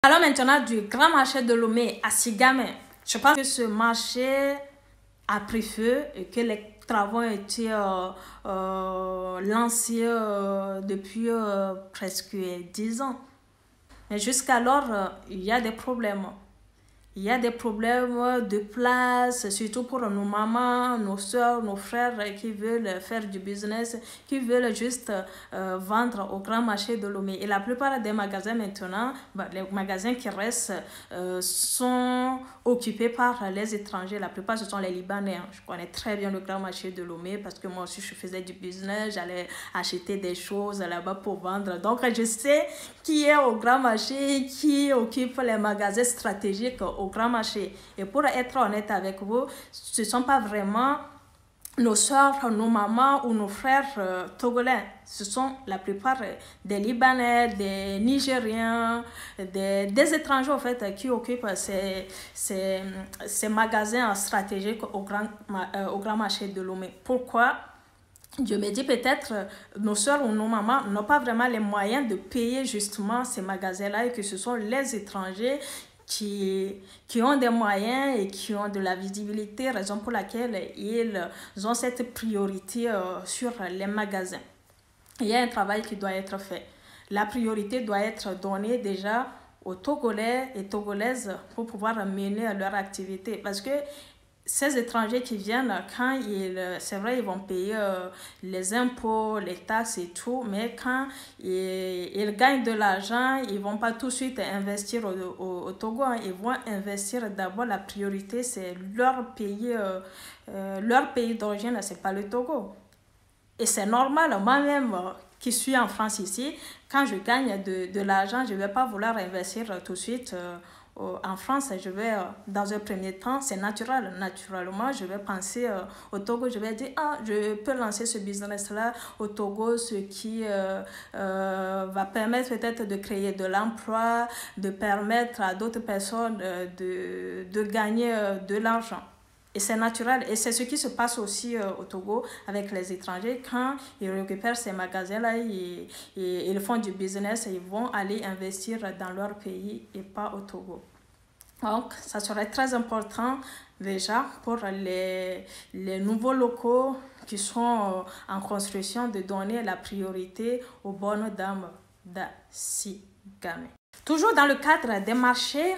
Alors maintenant du grand marché de Lomé à Sigamé. Je pense que ce marché a pris feu et que les travaux ont été lancés depuis presque 10 ans. Mais jusqu'alors, il y a des problèmes. Il y a des problèmes de place, surtout pour nos mamans, nos soeurs, nos frères qui veulent faire du business, qui veulent juste vendre au grand marché de Lomé. Et la plupart des magasins maintenant, les magasins qui restent sont occupés par les étrangers. La plupart, ce sont les Libanais. Je connais très bien le grand marché de Lomé parce que moi aussi, je faisais du business. J'allais acheter des choses là-bas pour vendre. Donc, je sais qui est au grand marché, qui occupe les magasins stratégiques au grand marché. Et pour être honnête avec vous, ce ne sont pas vraiment nos soeurs, nos mamans ou nos frères togolais. Ce sont la plupart des Libanais, des Nigériens, des étrangers en fait, qui occupent ces magasins stratégiques au grand marché de Lomé. Pourquoi? Je me dis peut-être nos soeurs ou nos mamans n'ont pas vraiment les moyens de payer justement ces magasins-là et que ce sont les étrangers qui ont des moyens et qui ont de la visibilité, raison pour laquelle ils ont cette priorité sur les magasins. Il y a un travail qui doit être fait. La priorité doit être donnée déjà aux Togolais et Togolaises pour pouvoir mener leur activité parce que ces étrangers qui viennent, quand c'est vrai, ils vont payer les impôts, les taxes et tout, mais quand ils gagnent de l'argent, ils ne vont pas tout de suite investir au Togo. Ils vont investir d'abord, la priorité, c'est leur pays d'origine, ce n'est pas le Togo. Et c'est normal, moi-même qui suis en France ici, quand je gagne de l'argent, je ne vais pas vouloir investir tout de suite en France. Je vais, dans un premier temps, c'est naturel. Naturellement, je vais penser au Togo. Je vais dire, je peux lancer ce business-là au Togo, ce qui va permettre peut-être de créer de l'emploi, de permettre à d'autres personnes de gagner de l'argent. Et c'est naturel. Et c'est ce qui se passe aussi au Togo avec les étrangers. Quand ils récupèrent ces magasins-là, ils font du business et ils vont aller investir dans leur pays et pas au Togo. Donc, ça serait très important déjà pour les nouveaux locaux qui sont en construction de donner la priorité aux bonnes dames d'Asigame. Toujours dans le cadre des marchés,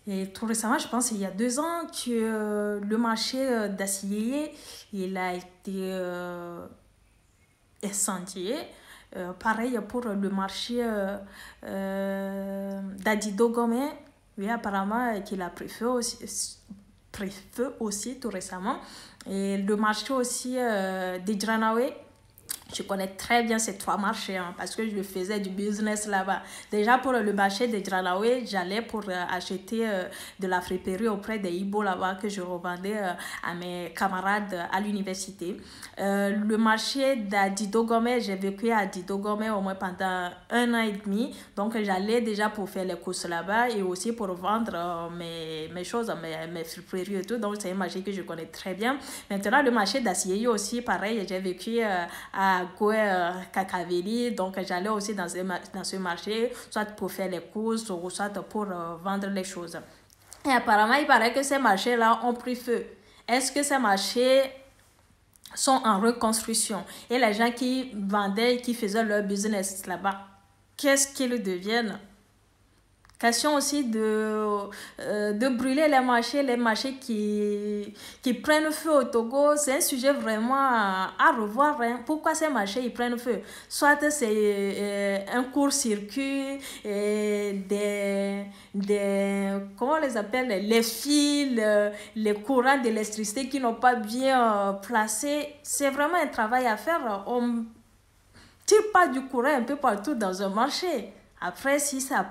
et tout récemment, je pense qu'il y a 2 ans, que le marché d'Assié, il a été incendié. Pareil pour le marché d'Adidogomé. Oui, apparemment qu'il a pris feu aussi tout récemment. Et le marché aussi d'Idjanawe. Je connais très bien ces 3 marchés parce que je faisais du business là-bas. Déjà pour le marché de Djalaoué, j'allais pour acheter de la friperie auprès des Ibo là-bas que je revendais à mes camarades à l'université. Le marché d'Adidogomé, j'ai vécu à Adidogomé au moins pendant 1 an et demi. Donc j'allais déjà pour faire les courses là-bas et aussi pour vendre mes choses, mes friperies et tout. Donc c'est un marché que je connais très bien. Maintenant le marché d'Assieye aussi, pareil, j'ai vécu à Kakaveli, donc j'allais aussi dans ce marché, soit pour faire les courses ou soit pour vendre les choses. Et apparemment, il paraît que ces marchés-là ont pris feu. Est-ce que ces marchés sont en reconstruction? Et les gens qui vendaient, qui faisaient leur business là-bas, qu'est-ce qu'ils deviennent? Question aussi de brûler les marchés qui prennent feu au Togo. C'est un sujet vraiment à revoir. Pourquoi ces marchés ils prennent feu? Soit c'est un court-circuit, comment on les appelle, les fils, les courants d'électricité qui n'ont pas bien placés. C'est vraiment un travail à faire. On ne tire pas du courant un peu partout dans un marché. Après, si ça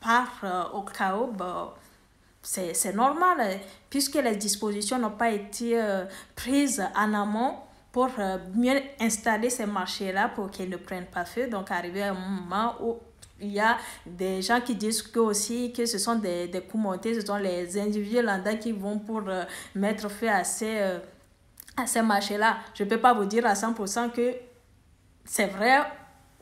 part au chaos, c'est normal, puisque les dispositions n'ont pas été prises en amont pour mieux installer ces marchés-là pour qu'ils ne prennent pas feu. Donc, arrivé à un moment où il y a des gens qui disent que ce sont des coups montés, ce sont les individus lambda qui vont pour mettre feu à ces marchés-là. Je ne peux pas vous dire à 100% que c'est vrai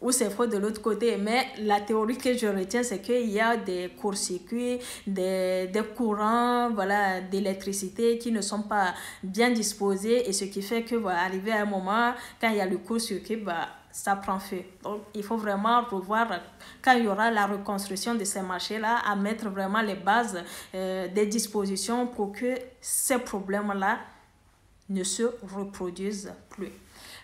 ou c'est faux de l'autre côté. Mais la théorie que je retiens, c'est qu'il y a des courts-circuits, des courants voilà, d'électricité qui ne sont pas bien disposés, et ce qui fait que va arriver à un moment, quand il y a le court-circuit, bah, ça prend feu. Donc, il faut vraiment revoir, quand il y aura la reconstruction de ces marchés-là, à mettre vraiment les bases des dispositions pour que ces problèmes-là ne se reproduisent plus.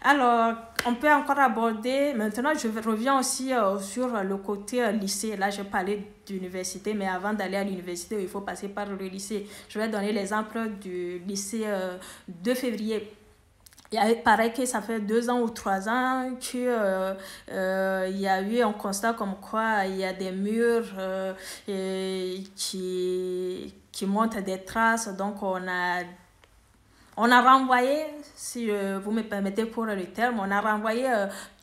Alors, on peut encore aborder, maintenant je reviens aussi sur le côté lycée. Là, je parlais d'université, mais avant d'aller à l'université, il faut passer par le lycée. Je vais donner l'exemple du lycée 2 février. Il paraît que ça fait 2 ans ou 3 ans qu'il y a eu un constat comme quoi il y a des murs qui montrent des traces. Donc, on a renvoyé, si vous me permettez pour le terme, on a renvoyé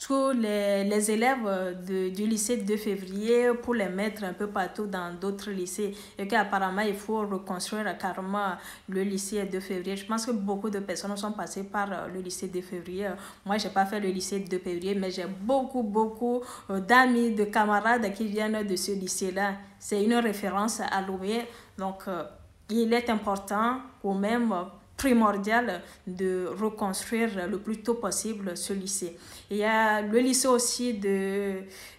tous les élèves du lycée de 2 février pour les mettre un peu partout dans d'autres lycées. Et qu'apparemment, il faut reconstruire carrément le lycée de 2 février. Je pense que beaucoup de personnes sont passées par le lycée de 2 février. Moi, je n'ai pas fait le lycée de 2 février, mais j'ai beaucoup d'amis, de camarades qui viennent de ce lycée-là. C'est une référence à Lomé. Donc, il est important ou même primordial de reconstruire le plus tôt possible ce lycée. Il y a le lycée aussi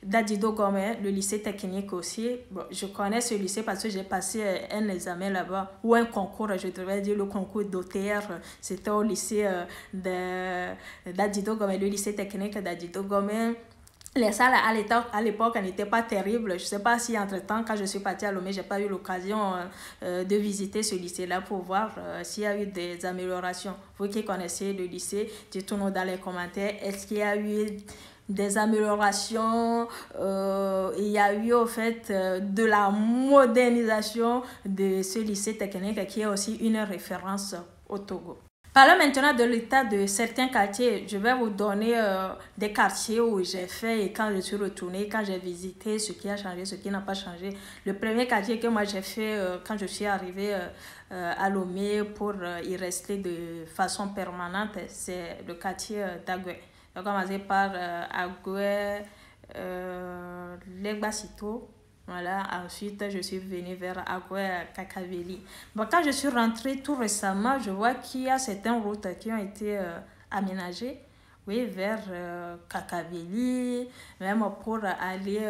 d'Adido Gomé, le lycée technique aussi. Bon, je connais ce lycée parce que j'ai passé un examen là-bas, ou un concours, je devrais dire le concours d'OTR. C'était au lycée d'Adido Gomé, le lycée technique d'Adido Gomé. Les salles à l'époque n'étaient pas terribles. Je ne sais pas si entre-temps, quand je suis partie à Lomé, je n'ai pas eu l'occasion de visiter ce lycée-là pour voir s'il y a eu des améliorations. Vous qui connaissez le lycée, dites-nous dans les commentaires, est-ce qu'il y a eu des améliorations? Il y a eu au fait de la modernisation de ce lycée technique qui est aussi une référence au Togo. Parlons maintenant de l'état de certains quartiers. Je vais vous donner des quartiers où j'ai fait et quand je suis retournée, quand j'ai visité, ce qui a changé, ce qui n'a pas changé. Le premier quartier que moi j'ai fait quand je suis arrivée à Lomé pour y rester de façon permanente, c'est le quartier d'Agoué. J'ai commencé par Agoué, Legbasito. Voilà, ensuite je suis venue vers Agoué Kakaveli. Bon, quand je suis rentrée tout récemment, je vois qu'il y a certaines routes qui ont été aménagées, oui, vers Kakaveli, même pour aller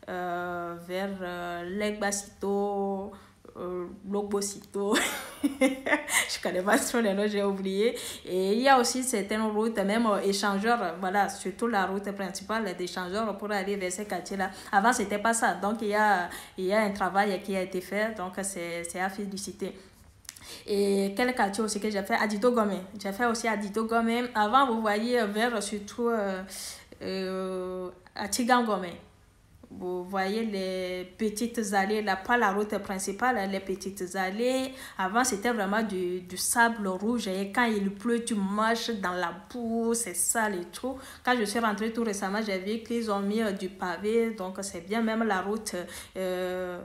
vers Legbasito, Logbosito. Je connais pas trop les noms, j'ai oublié. Et il y a aussi certaines routes, même échangeurs, voilà, surtout la route principale d'échangeurs pour aller vers ces quartiers-là. Avant, c'était pas ça. Donc, il y a un travail qui a été fait, donc c'est à féliciter. Et quel quartier aussi que j'ai fait? Adido Gomé. J'ai fait aussi Adido Gomé. Avant, vous voyez vers surtout à Tigangomé. Vous voyez les petites allées, là, pas la route principale, les petites allées. Avant, c'était vraiment du sable rouge. Et quand il pleut, tu marches dans la boue, c'est sale et tout. Quand je suis rentrée tout récemment, j'ai vu qu'ils ont mis du pavé. Donc, c'est bien. Même la route, je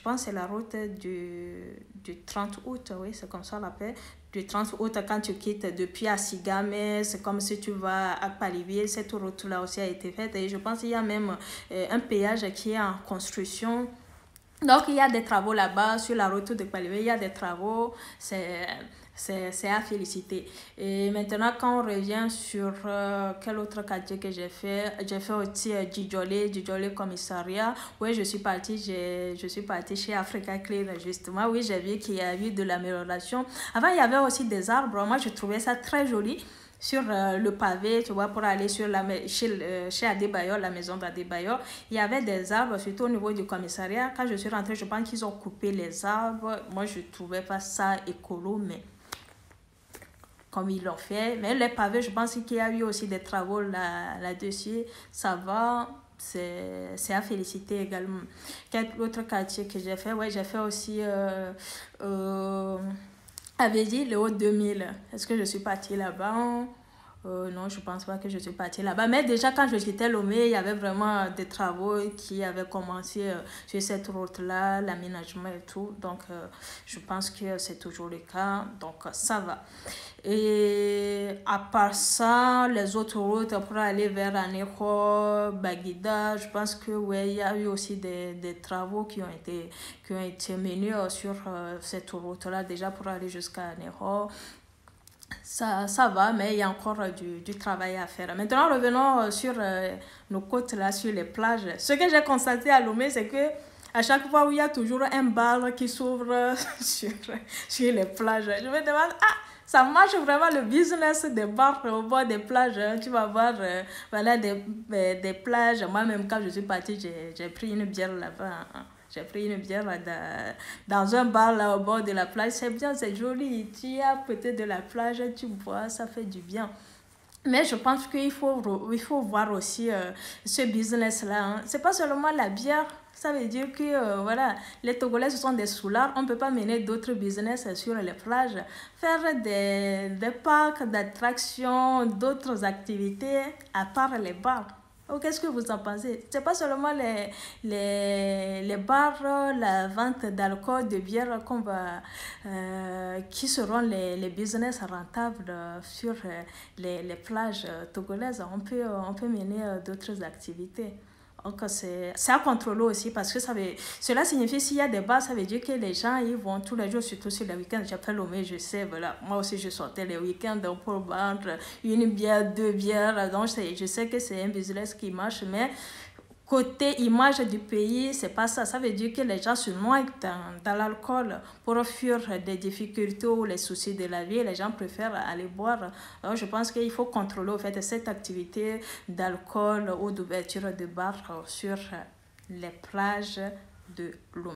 pense que c'est la route du 30 août. Oui, c'est comme ça on l'appelle. Du 30 août, quand tu quittes depuis Asigame, c'est comme si tu vas à Paliville. Cette route-là aussi a été faite. Et je pense qu'il y a même un péage qui est en construction. Donc, il y a des travaux là-bas, sur la route de Paliville, il y a des travaux. C'est à féliciter. Et maintenant, quand on revient sur quel autre quartier que j'ai fait aussi Djidjolé commissariat. Oui, je suis partie chez Africa Clean, justement. Oui, j'ai vu qu'il y a eu de l'amélioration. Avant, il y avait aussi des arbres. Moi, je trouvais ça très joli. Sur le pavé, tu vois, pour aller chez Adebayor, la maison d'Adebayor, il y avait des arbres, surtout au niveau du commissariat. Quand je suis rentrée, je pense qu'ils ont coupé les arbres. Moi, je ne trouvais pas ça écolo, mais comme ils l'ont fait. Mais les pavés, je pense qu'il y a eu aussi des travaux là-dessus. Ça va, c'est à féliciter également. Quel autre quartier que j'ai fait? Ouais, j'ai fait aussi Avédi, le Haut 2000. Est-ce que je suis partie là-bas? Non, je pense pas que je suis partie là-bas. Mais déjà, quand je quittais Lomé, il y avait vraiment des travaux qui avaient commencé sur cette route-là, l'aménagement et tout. Donc, je pense que c'est toujours le cas. Donc, ça va. Et à part ça, les autres routes pour aller vers Anéro, Baguida, je pense que ouais, il y a eu aussi des travaux qui ont été menés sur cette route-là, déjà pour aller jusqu'à Anéro. Ça va, mais il y a encore du travail à faire. Maintenant, revenons sur nos côtes, là, sur les plages. Ce que j'ai constaté à Lomé, c'est que à chaque fois où il y a toujours un bar qui s'ouvre sur les plages, je me demande, ah, ça marche vraiment le business des bars au bord des plages. Tu vas voir voilà, des plages. Moi-même, quand je suis partie, j'ai pris une bière là-bas. Hein. J'ai pris une bière dans un bar là au bord de la plage. C'est bien, c'est joli. Tu es à côté de la plage, tu bois, ça fait du bien. Mais je pense il faut voir aussi ce business-là. Hein. C'est pas seulement la bière. Ça veut dire que voilà, les Togolais, ce sont des soulards. On ne peut pas mener d'autres business sur les plages. Faire des parcs d'attractions, d'autres activités à part les bars. Oh, qu'est-ce que vous en pensez? C'est pas seulement les bars, la vente d'alcool, de bière qui seront les business rentables sur les plages togolaises. On peut mener d'autres activités. Donc, c'est à contrôler aussi parce que cela signifie s'il y a des bars, ça veut dire que les gens ils vont tous les jours, surtout sur les week-ends. J'appelle Lomé, je sais, voilà. Moi aussi, je sortais les week-ends pour vendre une bière, deux bières. Donc, je sais que c'est un business qui marche, mais côté image du pays, c'est pas ça. Ça veut dire que les gens se noient dans l'alcool pour fuir des difficultés ou les soucis de la vie. Les gens préfèrent aller boire. Alors, je pense qu'il faut contrôler au fait cette activité d'alcool ou d'ouverture de bar sur les plages de l'eau.